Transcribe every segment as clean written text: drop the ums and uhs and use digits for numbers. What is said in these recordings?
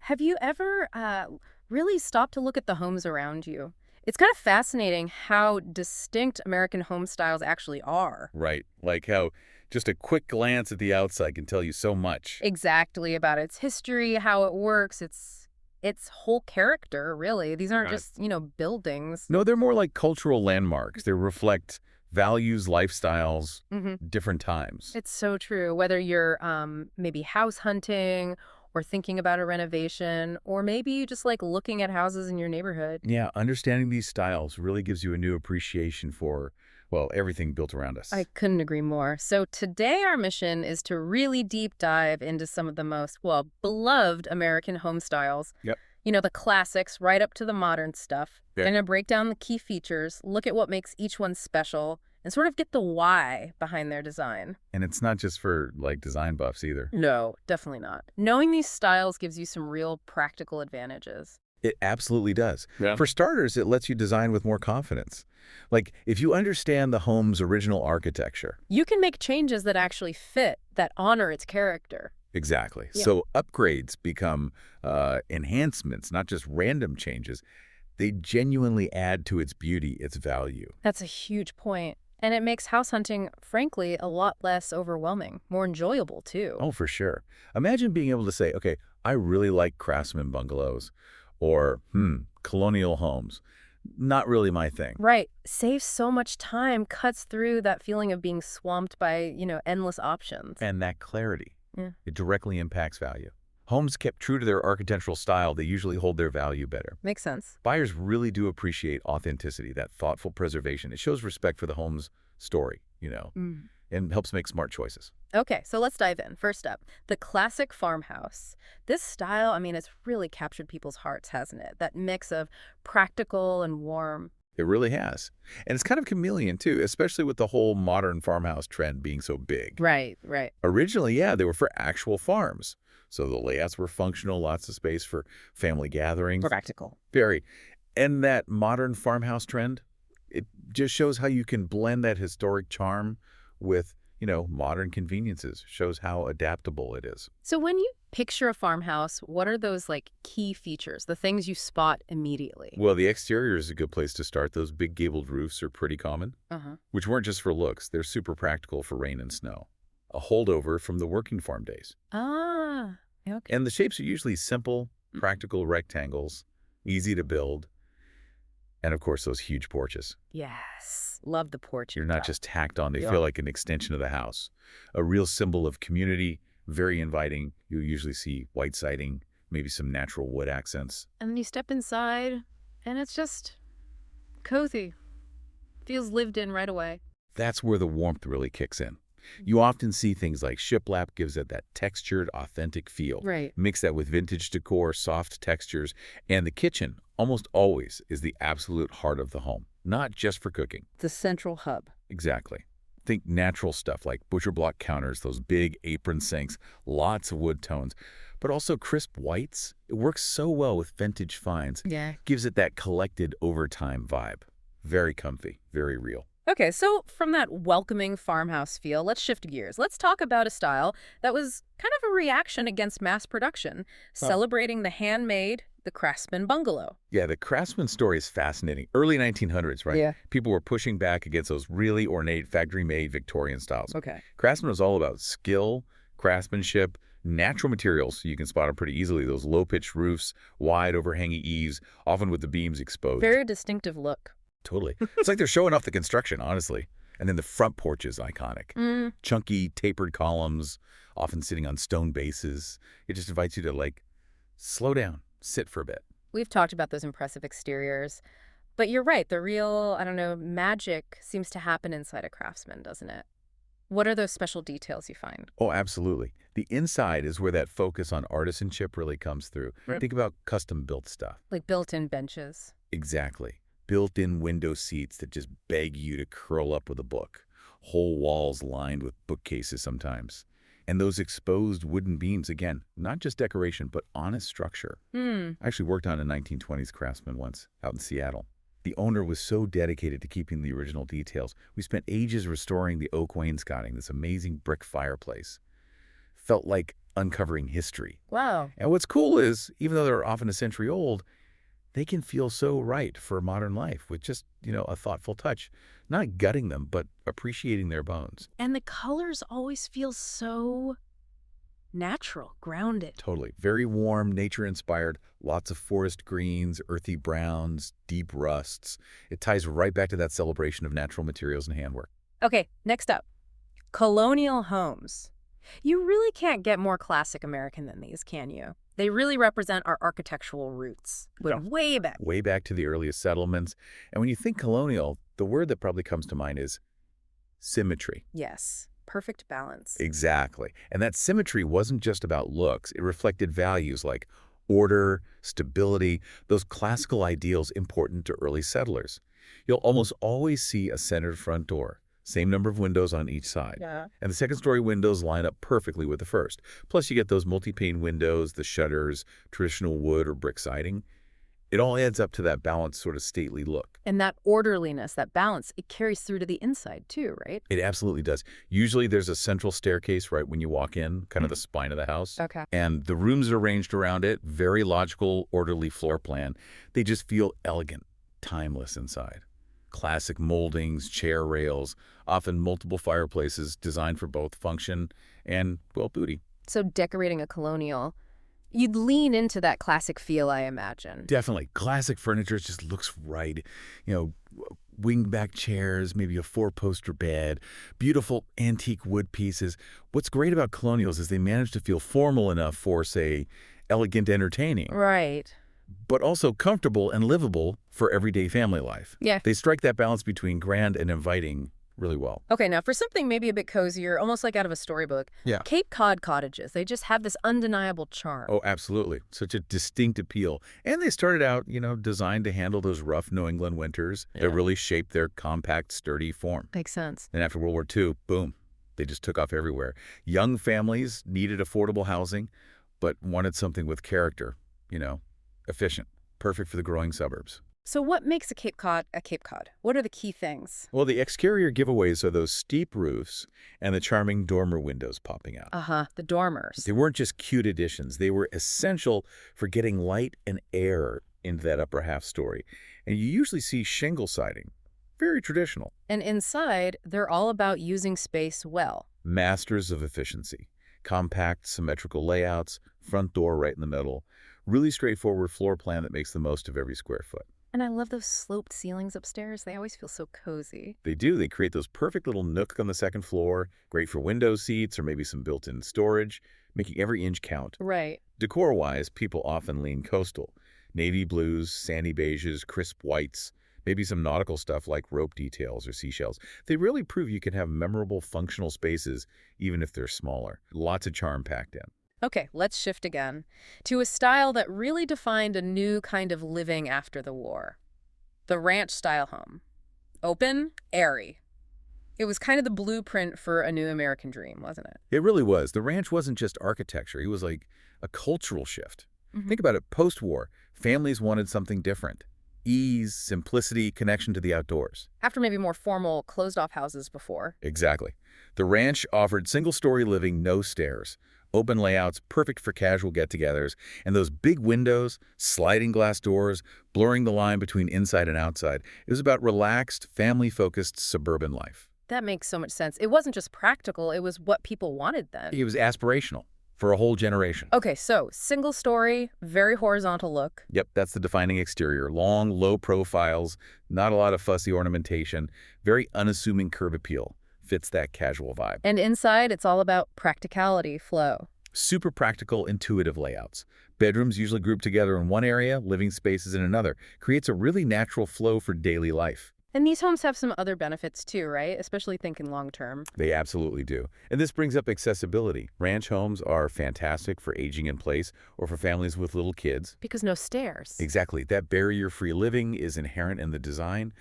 Have you ever really stopped to look at the homes around you? It's kind of fascinating how distinct American home styles actually are. Right. Like how just a quick glance at the outside can tell you so much. Exactly about its history, how it works, its whole character, really. These aren't Right. just, buildings. No, they're more like cultural landmarks. They reflect values, lifestyles, Hmm. different times. It's so true. Whether you're maybe house hunting or thinking about a renovation, or maybe you just like looking at houses in your neighborhood. Yeah, understanding these styles really gives you a new appreciation for, well, everything built around I us. couldn't agree more. So today our mission is to really deep dive into some of the most, well, beloved American home styles. Yep. The classics right up to the modern stuff. Yeah. Gonna break down the key features, look at what makes each one special, and sort of get the why behind their design. And it's not just for like design buffs either. No, definitely not. Knowing these styles gives you some real practical advantages. It absolutely does. Yeah. Yeah. For starters, it lets you design with more confidence. Like if you understand the home's original architecture. You can make changes that actually fit, that honor its character. Exactly. Yeah. So upgrades become enhancements, not just random changes. They genuinely add to its beauty, its value. That's a huge point. And it makes house hunting, frankly, a lot less overwhelming, more enjoyable, too. Oh, for sure. Imagine being able to say, okay, I really like craftsman bungalows or, colonial homes. Not really my thing. Right. Saves so much time, cuts through that feeling of being swamped by, endless options. And that clarity, Yeah. it directly impacts value. Homes kept true to their architectural style, they usually hold their value better. Makes sense. Buyers really do appreciate authenticity, that thoughtful preservation. It shows respect for the home's story, Mm. and helps make smart choices. Okay, so let's dive in. First up, the classic farmhouse. This style, it's really captured people's hearts, hasn't it? That mix of practical and warm. It really has. And it's kind of chameleon, too, especially with the whole modern farmhouse trend being so big. Right, right. Originally, yeah, they were for actual farms. So the layouts were functional, lots of space for family gatherings. Practical. Very. And that modern farmhouse trend, it just shows how you can blend that historic charm with, modern conveniences. Shows how adaptable it is. So when you picture a farmhouse, what are those like key features, the things you spot immediately? Well, the exterior is a good place to start. Those big gabled roofs are pretty common, Uh-huh. which weren't just for looks. They're super practical for rain and snow. A holdover from the working farm days. Ah, okay. And the shapes are usually simple, Mm. practical rectangles, easy to build, and of course those huge porches. Yes. Love the porch. You're not just tacked on, they Yeah. feel like an extension of the house. A real symbol of community, very inviting. You'll usually see white siding, maybe some natural wood accents. And then you step inside, and it's just cozy. Feels lived in right away. That's where the warmth really kicks in. You often see things like shiplap gives it that textured, authentic feel. Right. Mix that with vintage decor, soft textures, and the kitchen almost always is the absolute heart of the home, not just for cooking. The central hub. Exactly. Think natural stuff like butcher block counters, those big apron sinks, lots of wood tones, but also crisp whites. It works so well with vintage finds. Yeah. Gives it that collected overtime vibe. Very comfy, very real. Okay, so from that welcoming farmhouse feel, let's shift gears. Let's talk about a style that was kind of a reaction against mass production, celebrating the handmade, the craftsman bungalow. Yeah, the craftsman story is fascinating. Early 1900s, right? Yeah. People were pushing back against those really ornate factory-made Victorian styles. Okay. Craftsman was all about skill, craftsmanship, natural materials. You can spot them pretty easily. Those low-pitched roofs, wide overhanging eaves, often with the beams exposed. Very distinctive look. Totally. It's like they're showing off the construction, honestly. And then the front porch is iconic. Mm. Chunky, tapered columns, often sitting on stone bases. It just invites you to, slow down, sit for a bit. We've talked about those impressive exteriors, but you're right. The real, magic seems to happen inside a craftsman, doesn't it? What are those special details you find? Oh, absolutely. The inside is where that focus on artisanship really comes through. Right. Think about custom-built stuff. Like built-in benches. Exactly. Built-in window seats that just beg you to curl up with a book. Whole walls lined with bookcases sometimes. And those exposed wooden beams, again, not just decoration, but honest structure. Hmm. I actually worked on a 1920s craftsman once out in Seattle. The owner was so dedicated to keeping the original details. We spent ages restoring the oak wainscoting, this amazing brick fireplace. Felt like uncovering history. Wow. And what's cool is, even though they're often a century old, they can feel so right for modern life with just, a thoughtful touch. Not gutting them, but appreciating their bones. And the colors always feel so natural, grounded. Totally. Very warm, nature-inspired, lots of forest greens, earthy browns, deep rusts. It ties right back to that celebration of natural materials and handwork. Okay, next up, colonial homes. You really can't get more classic American than these, can you? They really represent our architectural roots, Yeah. but way back. Way back to the earliest settlements. And when you think colonial, the word that probably comes to mind is symmetry. Yes, perfect balance. Exactly. And that symmetry wasn't just about looks. It reflected values like order, stability, those classical ideals important to early settlers. You'll almost always see a centered front door, same number of windows on each side. Yeah. And the second-story windows line up perfectly with the first. Plus, you get those multi-pane windows, the shutters, traditional wood or brick siding. It all adds up to that balanced, sort of stately look. And that orderliness, that balance, it carries through to the inside too, right? It absolutely does. Usually there's a central staircase right when you walk in, kind of the spine of the house. Okay. And the rooms are arranged around it. Very logical, orderly floor plan. They just feel elegant, timeless inside. Classic moldings, chair rails, often multiple fireplaces designed for both function and, well, beauty. So decorating a colonial, you'd lean into that classic feel, I imagine. Definitely. Classic furniture just looks right. Wing-back chairs, maybe a four-poster bed, beautiful antique wood pieces. What's great about colonials is they manage to feel formal enough for, say, elegant entertaining, Right. but also comfortable and livable for everyday family life. Yeah. They strike that balance between grand and inviting really well. Okay, now for something maybe a bit cozier, almost like out of a storybook, Yeah. Cape Cod cottages, they just have this undeniable charm. Oh, absolutely. Such a distinct appeal. And they started out, designed to handle those rough New England winters that really shaped their compact, sturdy form. Makes sense. And after World War II, boom, they just took off everywhere. Young families needed affordable housing, but wanted something with character, efficient, perfect for the growing suburbs. So what makes a Cape Cod a Cape Cod? What are the key things? Well, the exterior giveaways are those steep roofs and the charming dormer windows popping out. The dormers. They weren't just cute additions. They were essential for getting light and air into that upper half story. And you usually see shingle siding. Very traditional. And inside, they're all about using space well. Masters of efficiency. Compact, symmetrical layouts, front door right in the middle. Really straightforward floor plan that makes the most of every square foot. And I love those sloped ceilings upstairs. They always feel so cozy. They do. They create those perfect little nook on the second floor, great for window seats or maybe some built-in storage, making every inch count. Right. Decor-wise, people often lean coastal. Navy blues, sandy beiges, crisp whites, maybe some nautical stuff like rope details or seashells. They really prove you can have memorable, functional spaces even if they're smaller. Lots of charm packed in. Okay, let's shift again to a style that really defined a new kind of living after the war. The ranch-style home. Open, airy. It was kind of the blueprint for a new American dream, wasn't it? It really was. The ranch wasn't just architecture. It was like a cultural shift. Think about it. Post-war, families wanted something different. Ease, simplicity, connection to the outdoors. After maybe more formal, closed-off houses before. Exactly. The ranch offered single-story living, no stairs. Open layouts, perfect for casual get-togethers, and those big windows, sliding glass doors, blurring the line between inside and outside. It was about relaxed, family-focused suburban life. That makes so much sense. It wasn't just practical, it was what people wanted then. It was aspirational for a whole generation. Okay, so single story, very horizontal look. Yep, that's the defining exterior. Long, low profiles, not a lot of fussy ornamentation, very unassuming curb appeal. Fits that casual vibe. And inside, it's all about practicality, flow. Super practical, intuitive layouts. Bedrooms usually grouped together in one area, living spaces in another. Creates a really natural flow for daily life. And these homes have some other benefits too, right? Especially thinking long term. They absolutely do. And this brings up accessibility. Ranch homes are fantastic for aging in place or for families with little kids. Because no stairs. Exactly. That barrier-free living is inherent in the design.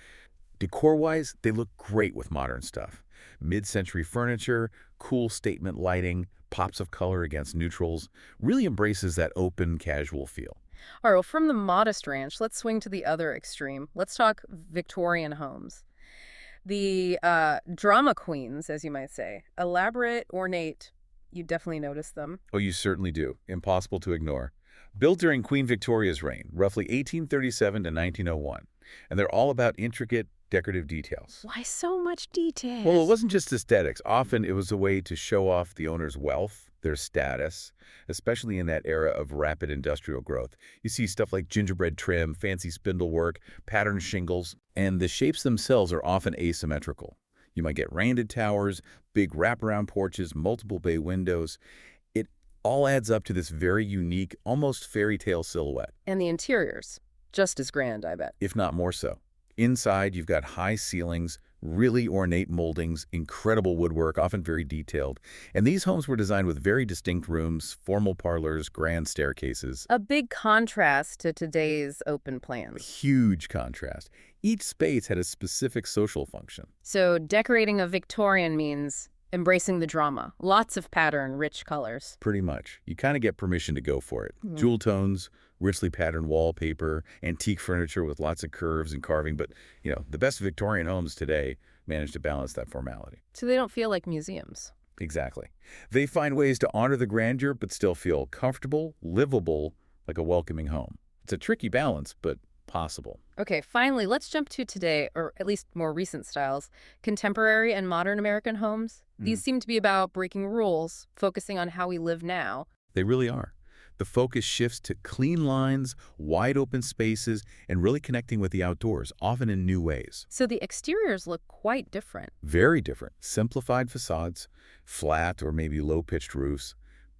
Decor-wise, they look great with modern stuff. Mid-century furniture, cool statement lighting, pops of color against neutrals, really embraces that open, casual feel. All right, well, from the modest ranch, let's swing to the other extreme. Let's talk Victorian homes. The drama queens, as you might say. Elaborate, ornate, You definitely notice them. Oh, you certainly do. Impossible to ignore. Built during Queen Victoria's reign, roughly 1837 to 1901, and they're all about intricate, decorative details. Why so much Well, it detail? wasn't just aesthetics. Often it was a way to show off the owner's wealth, their status, especially in that era of rapid industrial growth. You see stuff like gingerbread trim, fancy spindle work, patterned shingles, and the shapes themselves are often asymmetrical. You might get rounded towers, big wraparound porches, multiple bay windows. It all adds up to this very unique, almost fairy tale silhouette, And the interiors, just as grand, I bet. if not more so. Inside, you've got high ceilings, really ornate moldings, incredible woodwork, often very detailed. And these homes were designed with very distinct rooms, formal parlors, grand staircases. A big contrast to today's open plans. Huge contrast. Each space had a specific social function. So decorating a Victorian means embracing the drama. Lots of pattern, rich colors. Pretty much. You kind of get permission to go for it. Mhm. Jewel tones, richly patterned wallpaper, antique furniture with lots of curves and carving. But, the best Victorian homes today manage to balance that formality. So they don't feel like museums. Exactly. They find ways to honor the grandeur but still feel comfortable, livable, like a welcoming home. It's a tricky balance, but possible. Okay, finally, let's jump to today, or at least more recent styles, contemporary and modern American homes. These seem to be about breaking rules, focusing on how we live now. They really are. The focus shifts to clean lines, wide open spaces, and really connecting with the outdoors, often in new ways. So the exteriors look quite different. Very different. Simplified facades, flat or maybe low-pitched roofs,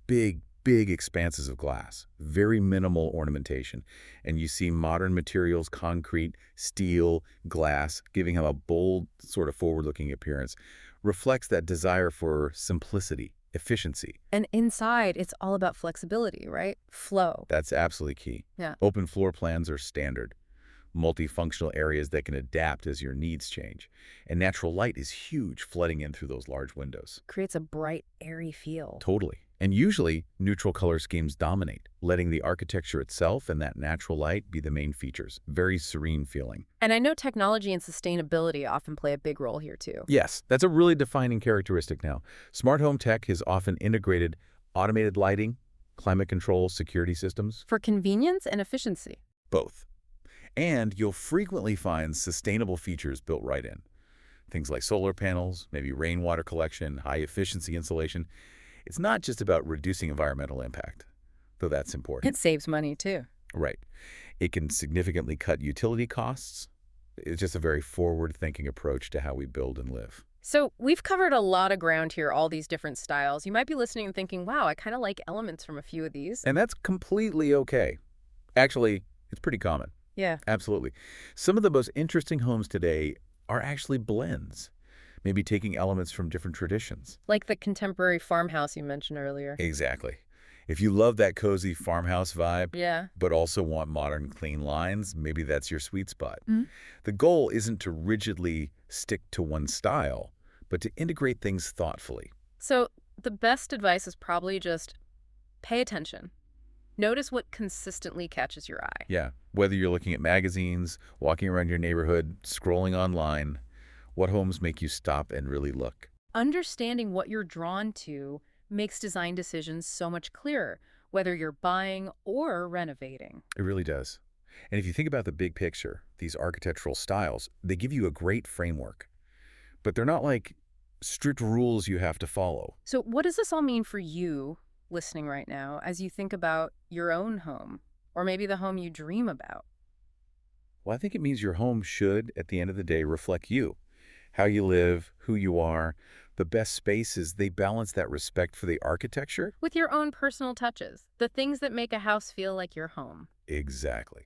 big, big expanses of glass, very minimal ornamentation. And you see modern materials, concrete, steel, glass, giving them a bold, sort of forward-looking appearance. Reflects that desire for simplicity, efficiency. And inside, it's all about flexibility, right? Flow. That's absolutely key. Yeah. Open floor plans are standard. Multifunctional areas that can adapt as your needs change. And natural light is huge, flooding in through those large windows. Creates a bright, airy feel. Totally. And usually, neutral color schemes dominate, letting the architecture itself and that natural light be the main features. Very serene feeling. And I know technology and sustainability often play a big role here too. Yes, that's a really defining characteristic now. Smart home tech has often integrated automated lighting, climate control, security systems, For convenience and efficiency. both. And you'll frequently find sustainable features built right in. Things like solar panels, maybe rainwater collection, high-efficiency insulation. It's not just about reducing environmental impact, though that's important. It saves money too. Right. It can significantly cut utility costs. It's just a very forward-thinking approach to how we build and live. So we've covered a lot of ground here, all these different styles. You might be listening and thinking, wow, I kind of like elements from a few of these. And that's completely okay. Actually, it's pretty common. Yeah. Absolutely. Some of the most interesting homes today are actually blends, maybe taking elements from different traditions. Like the contemporary farmhouse you mentioned earlier. Exactly. If you love that cozy farmhouse vibe, Yeah. but also want modern, clean lines, maybe that's your sweet spot. Mhm. The goal isn't to rigidly stick to one style, but to integrate things thoughtfully. So the best advice is probably just pay attention. Notice what consistently catches your eye. Yeah, whether you're looking at magazines, walking around your neighborhood, scrolling online, what homes make you stop and really look? Understanding what you're drawn to makes design decisions so much clearer, whether you're buying or renovating. It really does. And if you think about the big picture, these architectural styles, they give you a great framework. But they're not like strict rules you have to follow. So what does this all mean for you listening right now as you think about your own home, or maybe the home you dream about? Well, I think it means your home should, at the end of the day, reflect you. How you live, who you are. The best spaces, they balance that respect for the architecture. With your own personal touches, the things that make a house feel like your home. Exactly.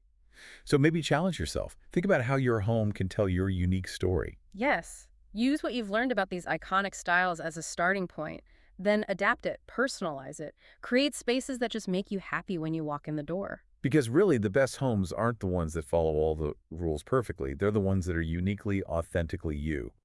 So maybe challenge yourself. Think about how your home can tell your unique story. Yes. Use what you've learned about these iconic styles as a starting point, then adapt it, personalize it, create spaces that just make you happy when you walk in the door. Because really, the best homes aren't the ones that follow all the rules perfectly. They're the ones that are uniquely, authentically you.